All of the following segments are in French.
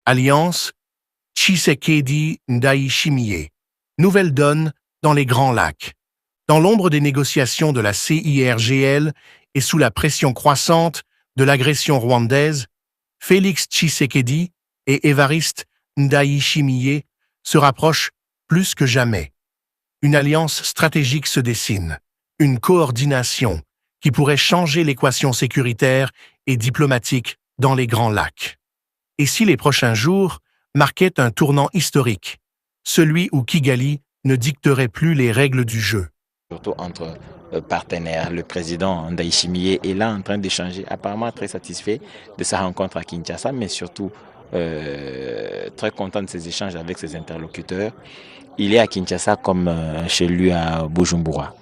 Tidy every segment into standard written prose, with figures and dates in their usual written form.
Alliance Tshisekedi-Ndayishimiye. Nouvelle donne dans les Grands Lacs. Dans l'ombre des négociations de la CIRGL et sous la pression croissante de l'agression rwandaise, Félix Tshisekedi et Évariste Ndayishimiye se rapprochent plus que jamais. Une alliance stratégique se dessine, une coordination qui pourrait changer l'équation sécuritaire et diplomatique dans les Grands Lacs. Et si les prochains jours marquaient un tournant historique, celui où Kigali ne dicterait plus les règles du jeu. Surtout entre partenaires, le président Ndayishimiye est là en train d'échanger, apparemment très satisfait de sa rencontre à Kinshasa, mais surtout très content de ses échanges avec ses interlocuteurs. Il est à Kinshasa comme chez lui à Bujumbura.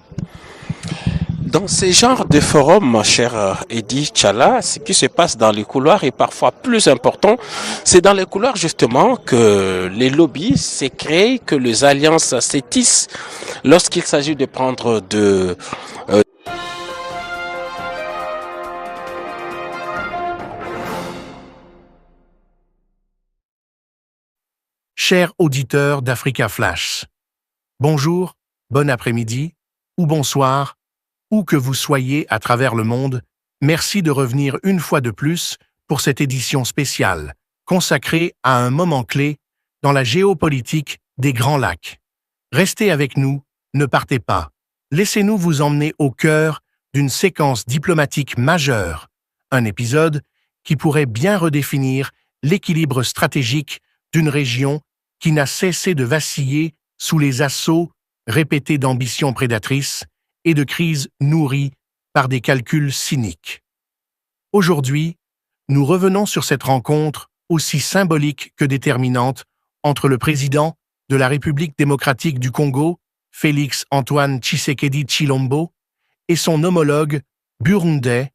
Dans ces genres de forums, mon cher Eddy Tchala, ce qui se passe dans les couloirs est parfois plus important. C'est dans les couloirs justement que les lobbies se créent, que les alliances se tissent lorsqu'il s'agit de prendre de... Chers auditeurs d'Africa Flash, bonjour, bon après-midi ou bonsoir, où que vous soyez à travers le monde, merci de revenir une fois de plus pour cette édition spéciale consacrée à un moment clé dans la géopolitique des Grands Lacs. Restez avec nous, ne partez pas. Laissez-nous vous emmener au cœur d'une séquence diplomatique majeure, un épisode qui pourrait bien redéfinir l'équilibre stratégique d'une région qui n'a cessé de vaciller sous les assauts répétés d'ambitions prédatrices et de crises nourries par des calculs cyniques. Aujourd'hui, nous revenons sur cette rencontre aussi symbolique que déterminante entre le président de la République démocratique du Congo, Félix Antoine Tshisekedi Tshilombo, et son homologue burundais,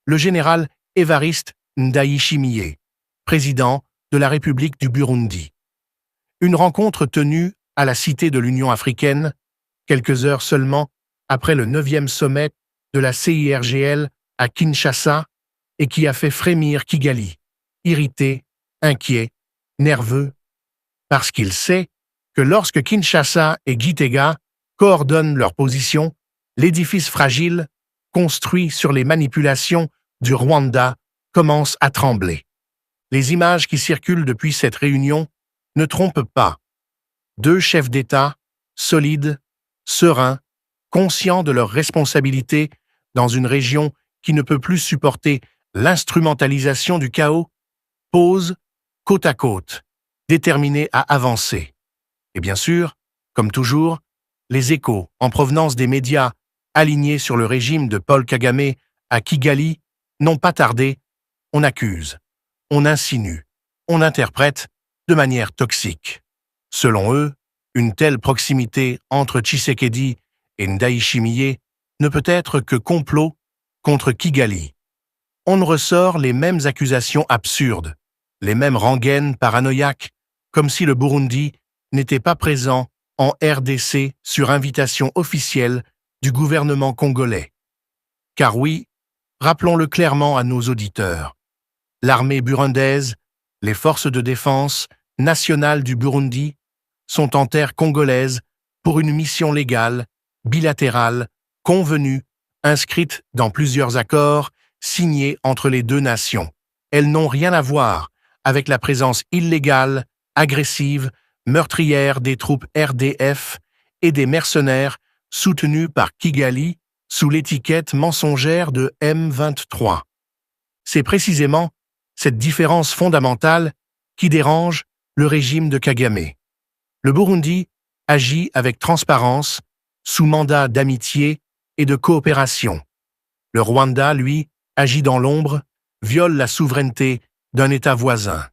le général Évariste Ndayishimiye, président de la République du Burundi. Une rencontre tenue à la Cité de l'Union africaine, quelques heures seulement après le 9e sommet de la CIRGL à Kinshasa et qui a fait frémir Kigali, irrité, inquiet, nerveux, parce qu'il sait que lorsque Kinshasa et Gitega coordonnent leurs positions, l'édifice fragile, construit sur les manipulations du Rwanda, commence à trembler. Les images qui circulent depuis cette réunion ne trompent pas. Deux chefs d'État, solides, sereins, conscients de leurs responsabilités dans une région qui ne peut plus supporter l'instrumentalisation du chaos, posent côte à côte, déterminés à avancer. Et bien sûr, comme toujours, les échos en provenance des médias alignés sur le régime de Paul Kagame à Kigali n'ont pas tardé. On accuse, on insinue, on interprète de manière toxique. Selon eux, une telle proximité entre Tshisekedi et Ndayishimiye ne peut être que complot contre Kigali. On ressort les mêmes accusations absurdes, les mêmes rengaines paranoïaques, comme si le Burundi n'était pas présent en RDC sur invitation officielle du gouvernement congolais. Car oui, rappelons-le clairement à nos auditeurs, l'armée burundaise, les forces de défense nationales du Burundi sont en terre congolaise pour une mission légale, bilatérale, convenue, inscrite dans plusieurs accords signés entre les deux nations. Elles n'ont rien à voir avec la présence illégale, agressive, meurtrière des troupes RDF et des mercenaires soutenus par Kigali sous l'étiquette mensongère de M23. C'est précisément cette différence fondamentale qui dérange le régime de Kagame. Le Burundi agit avec transparence, sous mandat d'amitié et de coopération. Le Rwanda, lui, agit dans l'ombre, viole la souveraineté d'un État voisin,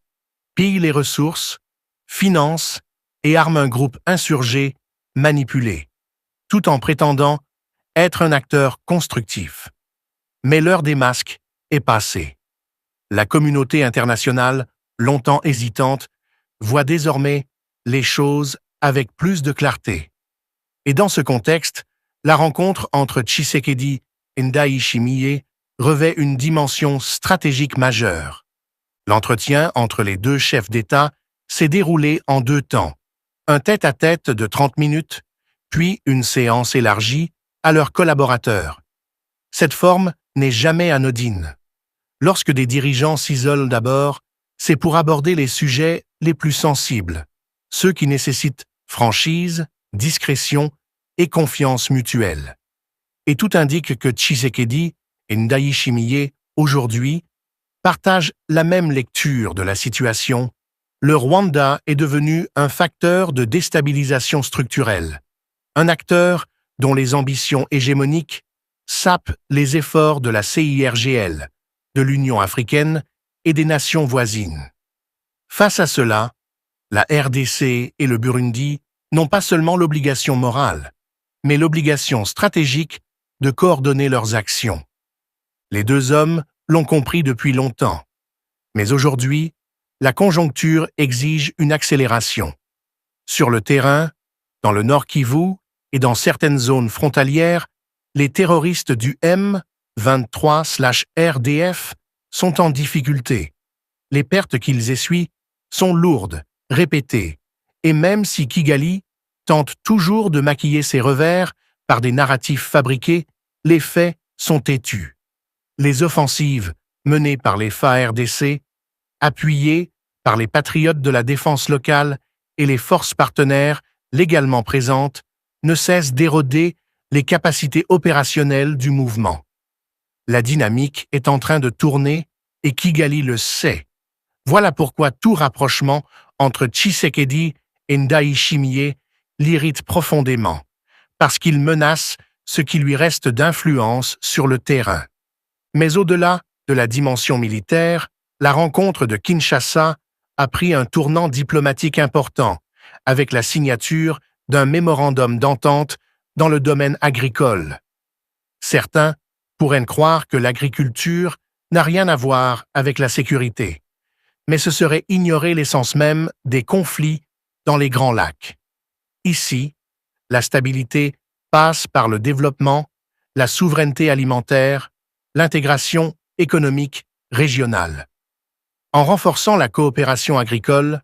pille les ressources, finance et arme un groupe insurgé, manipulé, tout en prétendant être un acteur constructif. Mais l'heure des masques est passée. La communauté internationale, longtemps hésitante, voit désormais les choses avec plus de clarté. Et dans ce contexte, la rencontre entre Tshisekedi et Ndayishimiye revêt une dimension stratégique majeure. L'entretien entre les deux chefs d'État s'est déroulé en 2 temps. Un tête-à-tête de 30 minutes, puis une séance élargie à leurs collaborateurs. Cette forme n'est jamais anodine. Lorsque des dirigeants s'isolent d'abord, c'est pour aborder les sujets les plus sensibles, ceux qui nécessitent franchise, discrétion et confiance mutuelle. Et tout indique que Tshisekedi et Ndayishimiye, aujourd'hui, partagent la même lecture de la situation. Le Rwanda est devenu un facteur de déstabilisation structurelle, un acteur dont les ambitions hégémoniques sapent les efforts de la CIRGL, de l'Union africaine et des nations voisines. Face à cela, la RDC et le Burundi n'ont pas seulement l'obligation morale, mais l'obligation stratégique de coordonner leurs actions. Les deux hommes l'ont compris depuis longtemps. Mais aujourd'hui, la conjoncture exige une accélération. Sur le terrain, dans le Nord Kivu et dans certaines zones frontalières, les terroristes du M23/RDF sont en difficulté. Les pertes qu'ils essuient sont lourdes, répétées, et même si Kigali tente toujours de maquiller ses revers par des narratifs fabriqués, les faits sont têtus. Les offensives menées par les FARDC, appuyées par les patriotes de la défense locale et les forces partenaires légalement présentes, ne cessent d'éroder les capacités opérationnelles du mouvement. La dynamique est en train de tourner et Kigali le sait. Voilà pourquoi tout rapprochement entre Tshisekedi et Ndayishimiye l'irrite profondément, parce qu'il menace ce qui lui reste d'influence sur le terrain. Mais au-delà de la dimension militaire, la rencontre de Kinshasa a pris un tournant diplomatique important, avec la signature d'un mémorandum d'entente dans le domaine agricole. Certains pourraient croire que l'agriculture n'a rien à voir avec la sécurité, mais ce serait ignorer l'essence même des conflits dans les Grands Lacs. Ici, la stabilité passe par le développement, la souveraineté alimentaire, l'intégration économique régionale. En renforçant la coopération agricole,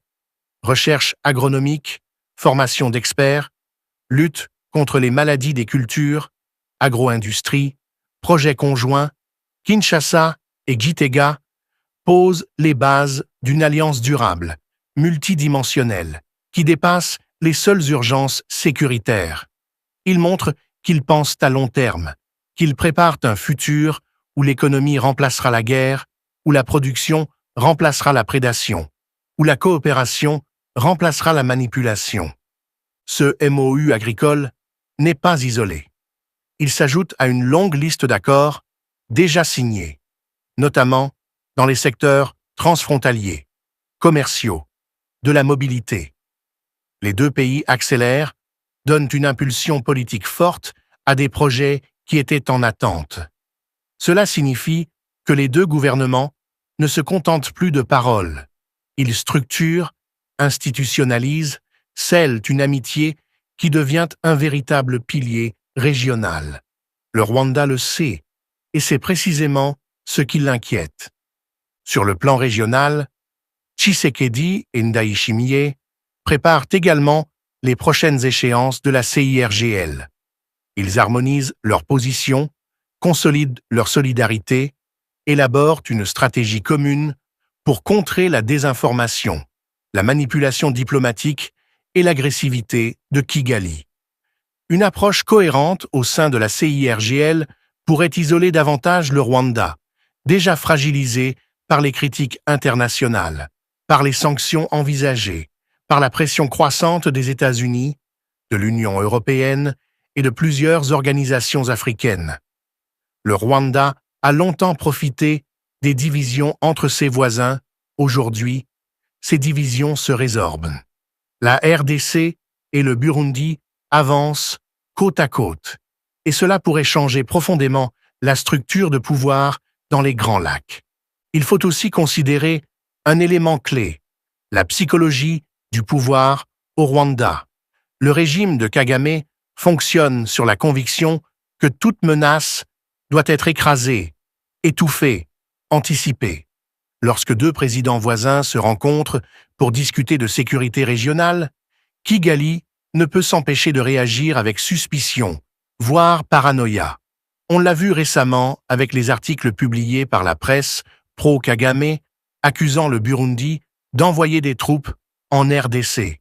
recherche agronomique, formation d'experts, lutte contre les maladies des cultures, agro-industrie, projets conjoints, Kinshasa et Gitega posent les bases d'une alliance durable, multidimensionnelle, qui dépasse les seules urgences sécuritaires. Ils montrent qu'ils pensent à long terme, qu'ils préparent un futur où l'économie remplacera la guerre, où la production remplacera la prédation, où la coopération remplacera la manipulation. Ce MOU agricole n'est pas isolé. Il s'ajoute à une longue liste d'accords déjà signés, notamment dans les secteurs transfrontaliers, commerciaux, de la mobilité. Les deux pays accélèrent, donnent une impulsion politique forte à des projets qui étaient en attente. Cela signifie que les deux gouvernements ne se contentent plus de paroles. Ils structurent, institutionnalisent, scellent une amitié qui devient un véritable pilier régional. Le Rwanda le sait, et c'est précisément ce qui l'inquiète. Sur le plan régional, Tshisekedi et Ndayishimiye préparent également les prochaines échéances de la CIRGL. Ils harmonisent leurs positions, consolident leur solidarité, élaborent une stratégie commune pour contrer la désinformation, la manipulation diplomatique et l'agressivité de Kigali. Une approche cohérente au sein de la CIRGL pourrait isoler davantage le Rwanda, déjà fragilisé par les critiques internationales, par les sanctions envisagées, par la pression croissante des États-Unis, de l'Union européenne et de plusieurs organisations africaines. Le Rwanda a longtemps profité des divisions entre ses voisins. Aujourd'hui, ces divisions se résorbent. La RDC et le Burundi avancent côte à côte, et cela pourrait changer profondément la structure de pouvoir dans les Grands Lacs. Il faut aussi considérer un élément clé, la psychologie du pouvoir au Rwanda. Le régime de Kagame fonctionne sur la conviction que toute menace doit être écrasée, étouffée, anticipée. Lorsque deux présidents voisins se rencontrent pour discuter de sécurité régionale, Kigali ne peut s'empêcher de réagir avec suspicion, voire paranoïa. On l'a vu récemment avec les articles publiés par la presse pro-Kagame accusant le Burundi d'envoyer des troupes en RDC.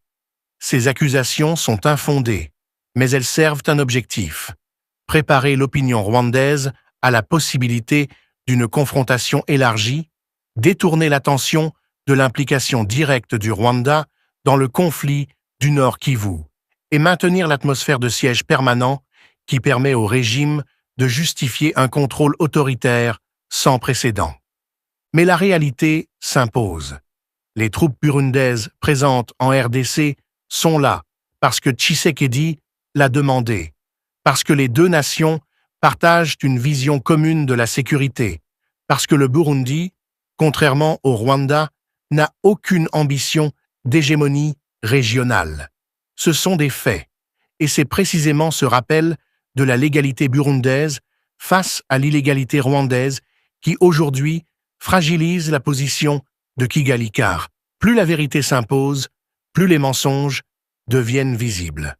Ces accusations sont infondées, mais elles servent un objectif: préparer l'opinion rwandaise à la possibilité d'une confrontation élargie, détourner l'attention de l'implication directe du Rwanda dans le conflit du Nord Kivu et maintenir l'atmosphère de siège permanent qui permet au régime de justifier un contrôle autoritaire sans précédent. Mais la réalité s'impose. Les troupes burundaises présentes en RDC sont là parce que Tshisekedi l'a demandé, parce que les deux nations partagent une vision commune de la sécurité, parce que le Burundi, contrairement au Rwanda, n'a aucune ambition d'hégémonie régionale. Ce sont des faits, et c'est précisément ce rappel de la légalité burundaise face à l'illégalité rwandaise qui, aujourd'hui, fragilise la position de Kigali, car plus la vérité s'impose, plus les mensonges deviennent visibles.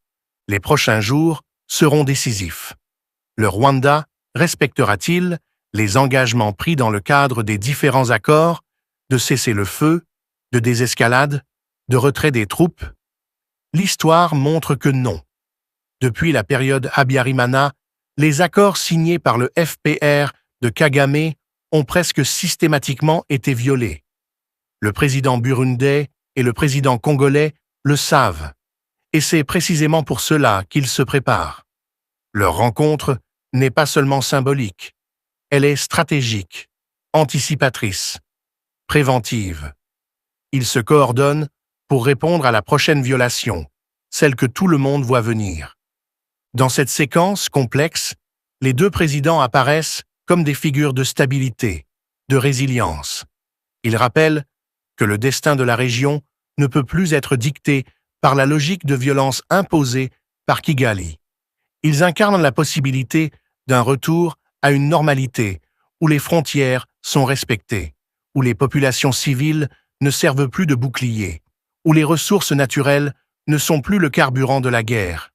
Les prochains jours seront décisifs. Le Rwanda respectera-t-il les engagements pris dans le cadre des différents accords de cessez-le-feu, de désescalade, de retrait des troupes? L'histoire montre que non. Depuis la période Habyarimana, les accords signés par le FPR de Kagame ont presque systématiquement été violés. Le président burundais et le président congolais le savent, et c'est précisément pour cela qu'ils se préparent. Leur rencontre n'est pas seulement symbolique, elle est stratégique, anticipatrice, préventive. Ils se coordonnent pour répondre à la prochaine violation, celle que tout le monde voit venir. Dans cette séquence complexe, les deux présidents apparaissent comme des figures de stabilité, de résilience. Ils rappellent que le destin de la région ne peut plus être dicté par la logique de violence imposée par Kigali. Ils incarnent la possibilité d'un retour à une normalité où les frontières sont respectées, où les populations civiles ne servent plus de bouclier, où les ressources naturelles ne sont plus le carburant de la guerre.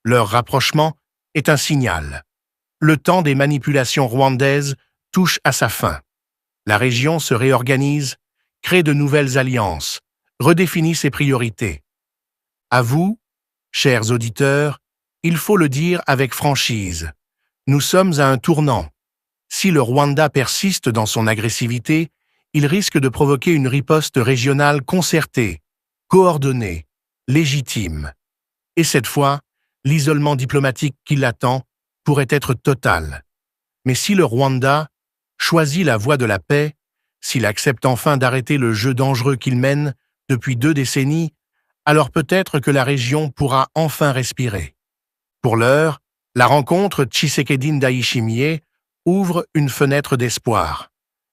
Leur rapprochement est un signal. Le temps des manipulations rwandaises touche à sa fin. La région se réorganise, crée de nouvelles alliances, redéfinit ses priorités. À vous, chers auditeurs, il faut le dire avec franchise. Nous sommes à un tournant. Si le Rwanda persiste dans son agressivité, il risque de provoquer une riposte régionale concertée, coordonnée, légitime. Et cette fois, l'isolement diplomatique qui l'attend pourrait être total. Mais si le Rwanda choisit la voie de la paix, s'il accepte enfin d'arrêter le jeu dangereux qu'il mène depuis 2 décennies, alors peut-être que la région pourra enfin respirer. Pour l'heure, la rencontre Tshisekedi-Ndayishimiye ouvre une fenêtre d'espoir.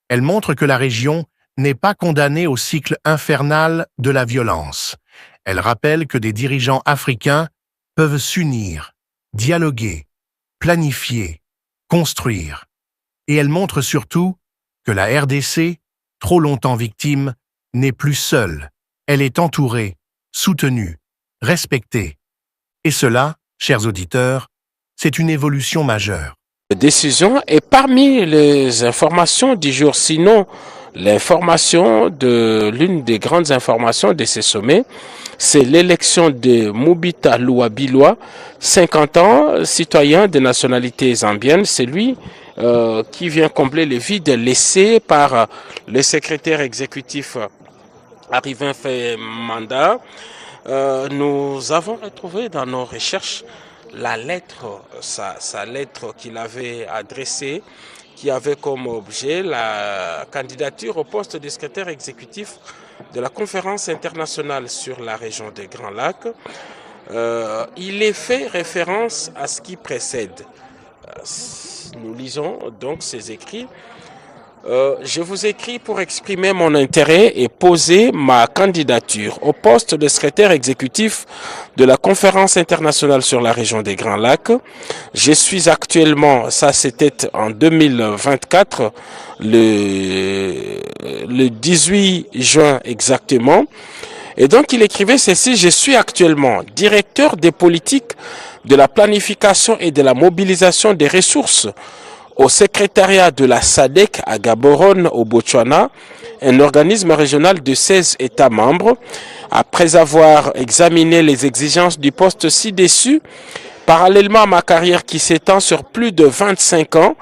Elle montre que la région n'est pas condamnée au cycle infernal de la violence. Elle rappelle que des dirigeants africains peuvent s'unir, dialoguer, planifier, construire. Et elle montre surtout que la RDC, trop longtemps victime, n'est plus seule. Elle est entourée, soutenue, respectée. Et cela, chers auditeurs, c'est une évolution majeure. Décision est parmi les informations du jour. Sinon, l'information de l'une des grandes informations de ces sommets, c'est l'élection de Mubita Louabilwa, 50 ans, citoyen de nationalité zambienne. C'est lui qui vient combler le vide laissé par le secrétaire exécutif arrivé fait mandat. Nous avons retrouvé dans nos recherches la lettre, sa lettre qu'il avait adressée, qui avait comme objet la candidature au poste de secrétaire exécutif de la conférence internationale sur la région des Grands Lacs. Il est fait référence à ce qui précède. Nous lisons donc ces écrits. Je vous écris pour exprimer mon intérêt et poser ma candidature au poste de secrétaire exécutif de la Conférence internationale sur la région des Grands Lacs. Je suis actuellement, ça c'était en 2024, le 18 juin exactement. Et donc il écrivait ceci: je suis actuellement directeur des politiques de la planification et de la mobilisation des ressources au secrétariat de la SADC à Gaborone au Botswana, un organisme régional de 16 États membres. Après avoir examiné les exigences du poste ci-dessus, parallèlement à ma carrière qui s'étend sur plus de 25 ans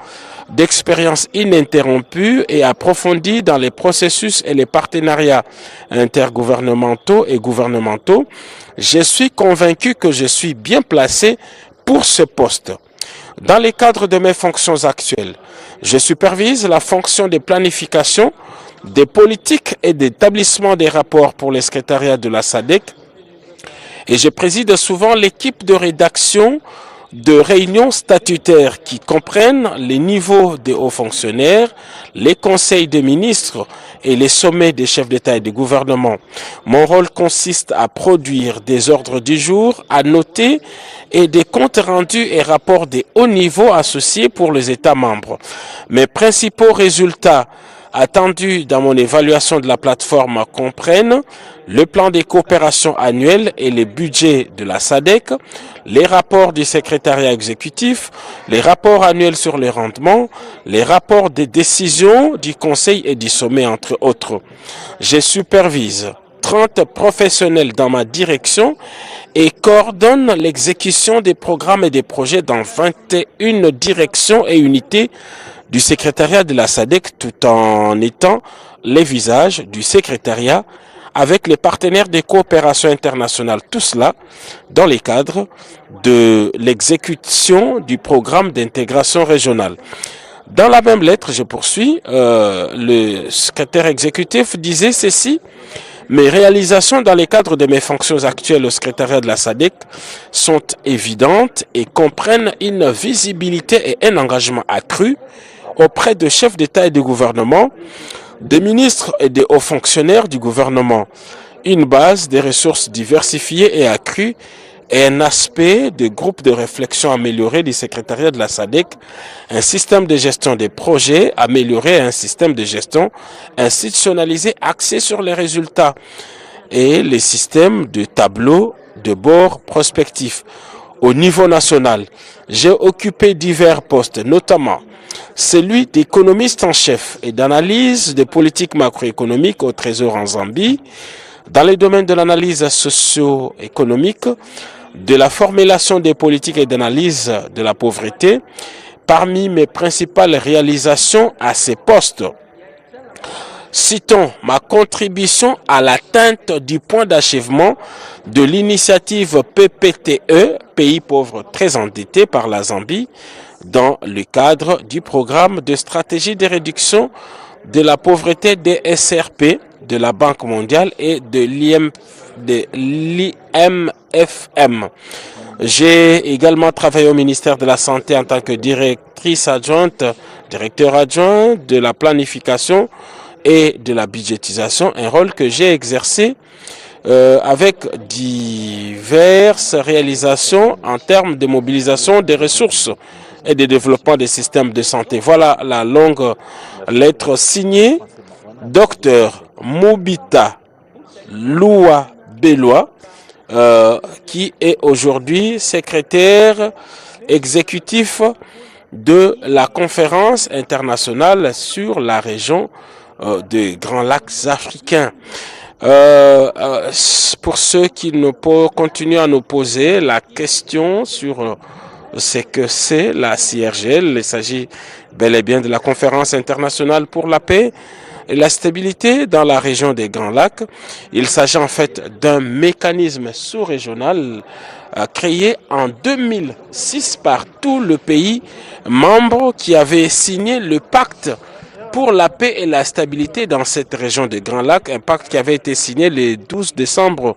d'expérience ininterrompue et approfondie dans les processus et les partenariats intergouvernementaux et gouvernementaux, je suis convaincu que je suis bien placé pour ce poste. Dans le cadre de mes fonctions actuelles, je supervise la fonction de planification, des politiques et d'établissement des rapports pour le secrétariat de la SADC et je préside souvent l'équipe de rédaction de réunions statutaires qui comprennent les niveaux des hauts fonctionnaires, les conseils des ministres et les sommets des chefs d'État et de gouvernement. Mon rôle consiste à produire des ordres du jour, à noter et des comptes rendus et rapports de haut niveau associés pour les États membres. Mes principaux résultats attendus dans mon évaluation de la plateforme comprennent le plan de coopération annuel et les budgets de la SADC, les rapports du secrétariat exécutif, les rapports annuels sur les rendements, les rapports des décisions du Conseil et du sommet, entre autres. Je supervise 30 professionnels dans ma direction et coordonne l'exécution des programmes et des projets dans 21 directions et unités du secrétariat de la SADC tout en étant les visages du secrétariat avec les partenaires des coopérations internationales, tout cela dans les cadres de l'exécution du programme d'intégration régionale. Dans la même lettre, je poursuis, le secrétaire exécutif disait ceci: mes réalisations dans les cadres de mes fonctions actuelles au secrétariat de la SADC sont évidentes et comprennent une visibilité et un engagement accru auprès de chefs d'État et de gouvernement, des ministres et des hauts fonctionnaires du gouvernement, une base des ressources diversifiées et accrues et un aspect de groupe de réflexion amélioré du secrétariat de la SADC, un système de gestion des projets amélioré et un système de gestion institutionnalisé axé sur les résultats et les systèmes de tableaux de bord prospectifs. Au niveau national, j'ai occupé divers postes, notamment celui d'économiste en chef et d'analyse des politiques macroéconomiques au Trésor en Zambie, dans les domaines de l'analyse socio-économique, de la formulation des politiques et d'analyse de la pauvreté. Parmi mes principales réalisations à ces postes, citons ma contribution à l'atteinte du point d'achèvement de l'initiative PPTE, Pays pauvres très endettés par la Zambie, dans le cadre du programme de stratégie de réduction de la pauvreté des SRP de la Banque mondiale et de l'IMFM. J'ai également travaillé au ministère de la Santé en tant que directrice adjointe, directeur adjoint de la planification et de la budgétisation, un rôle que j'ai exercé avec diverses réalisations en termes de mobilisation des ressources et de développement des systèmes de santé. Voilà la longue lettre signée Dr Mobita Loua Bellois, qui est aujourd'hui secrétaire exécutif de la conférence internationale sur la région des Grands Lacs africains. Pour ceux qui continuent à nous poser la question sur ce que c'est la CIRGL, il s'agit bel et bien de la conférence internationale pour la paix et la stabilité dans la région des Grands Lacs. Il s'agit en fait d'un mécanisme sous-régional créé en 2006 par tout le pays membre qui avait signé le pacte pour la paix et la stabilité dans cette région des Grands Lacs, un pacte qui avait été signé le 12 décembre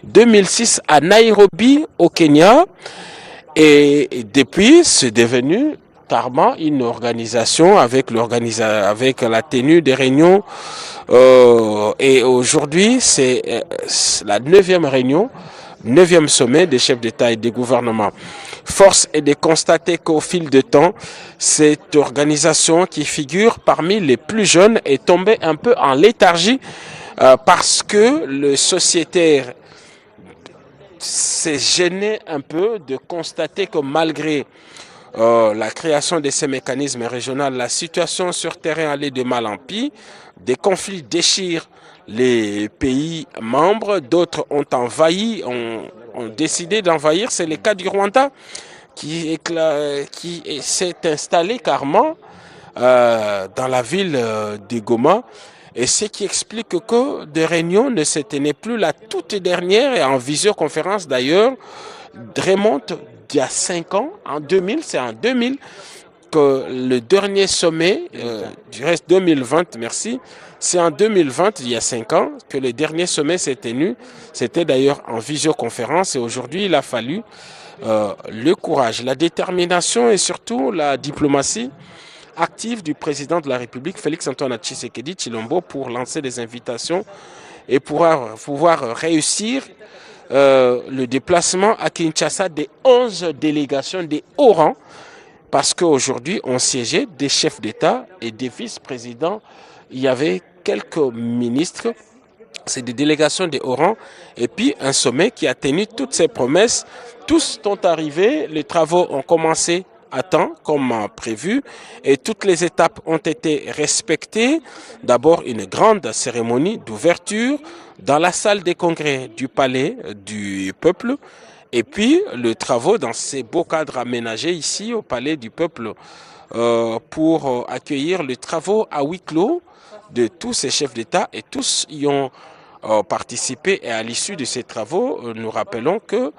2006 à Nairobi, au Kenya. Et depuis, c'est devenu tardement une organisation avec la tenue des réunions. Et aujourd'hui, c'est la 9e réunion, 9e sommet des chefs d'État et des gouvernements. Force est de constater qu'au fil du temps, cette organisation qui figure parmi les plus jeunes est tombée un peu en léthargie parce que le sociétaire s'est gêné un peu de constater que malgré la création de ces mécanismes régionaux, la situation sur terrain allait de mal en pis, des conflits déchirent les pays membres, d'autres ont décidé d'envahir. C'est le cas du Rwanda qui s'est installé carrément dans la ville de Goma. Et ce qui explique que des réunions ne se tenaient plus. La toute dernière, et en visioconférence d'ailleurs, remonte d'il y a 5 ans, en 2000, c'est en 2000 que le dernier sommet, du reste 2020, merci, c'est en 2020, il y a 5 ans, que le dernier sommet s'est tenu. C'était d'ailleurs en visioconférence et aujourd'hui il a fallu le courage, la détermination et surtout la diplomatie active du président de la République, Félix-Antoine Tshisekedi Tshilombo, pour lancer des invitations et pouvoir réussir le déplacement à Kinshasa des 11 délégations des hauts rangs, parce qu'aujourd'hui, on siégeait des chefs d'État et des vice-présidents. Il y avait quelques ministres, c'est des délégations des hauts rangs, et puis un sommet qui a tenu toutes ses promesses. Tous sont arrivés, les travaux ont commencé à temps, comme prévu, et toutes les étapes ont été respectées. D'abord, une grande cérémonie d'ouverture dans la salle des congrès du Palais du Peuple, et puis les travaux dans ces beaux cadres aménagés ici au Palais du Peuple pour accueillir les travaux à huis clos de tous ces chefs d'État, et tous y ont participé. Et à l'issue de ces travaux, nous rappelons que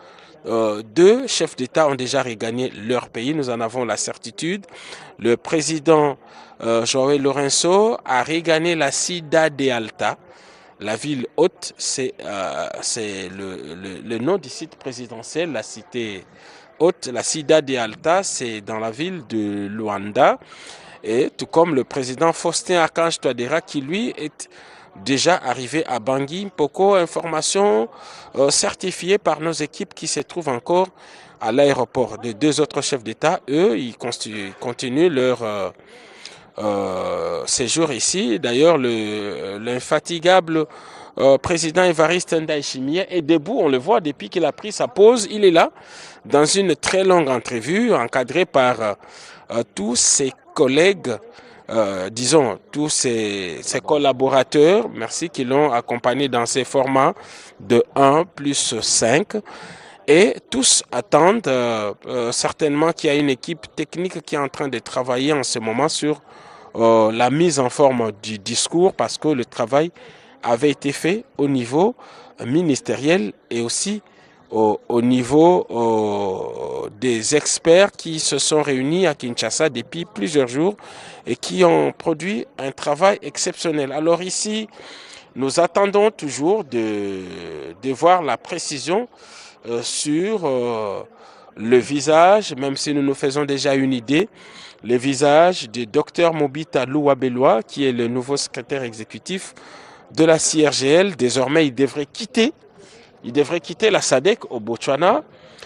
2 chefs d'État ont déjà regagné leur pays, nous en avons la certitude. Le président João Lourenço a regagné la Cidade Alta. La ville haute, c'est le nom du site présidentiel, la cité haute. La Cidade Alta, c'est dans la ville de Luanda. Et tout comme le président Faustin Archange Touadéra, qui lui est déjà arrivé à Bangui Mpoko, information certifiée par nos équipes qui se trouvent encore à l'aéroport. Les 2 autres chefs d'État, eux, ils continuent leur séjour ici. D'ailleurs, l'infatigable président Évariste Ndayishimiye est debout, on le voit depuis qu'il a pris sa pause. Il est là dans une très longue entrevue encadrée par tous ses collègues, disons tous ses collaborateurs, merci, qui l'ont accompagné dans ces formats de 1+5. Et tous attendent certainement qu'il y a une équipe technique qui est en train de travailler en ce moment sur la mise en forme du discours, parce que le travail avait été fait au niveau ministériel et aussi au niveau des experts qui se sont réunis à Kinshasa depuis plusieurs jours et qui ont produit un travail exceptionnel. Alors ici, nous attendons toujours de voir la précision sur le visage, même si nous nous faisons déjà une idée, le visage du docteur Mobita Louabelwa, qui est le nouveau secrétaire exécutif de la CIRGL. Désormais, il devrait quitter la SADC au Botswana,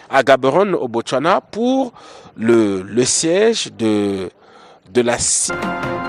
à Gaborone au Botswana, pour le siège de la CIRGL.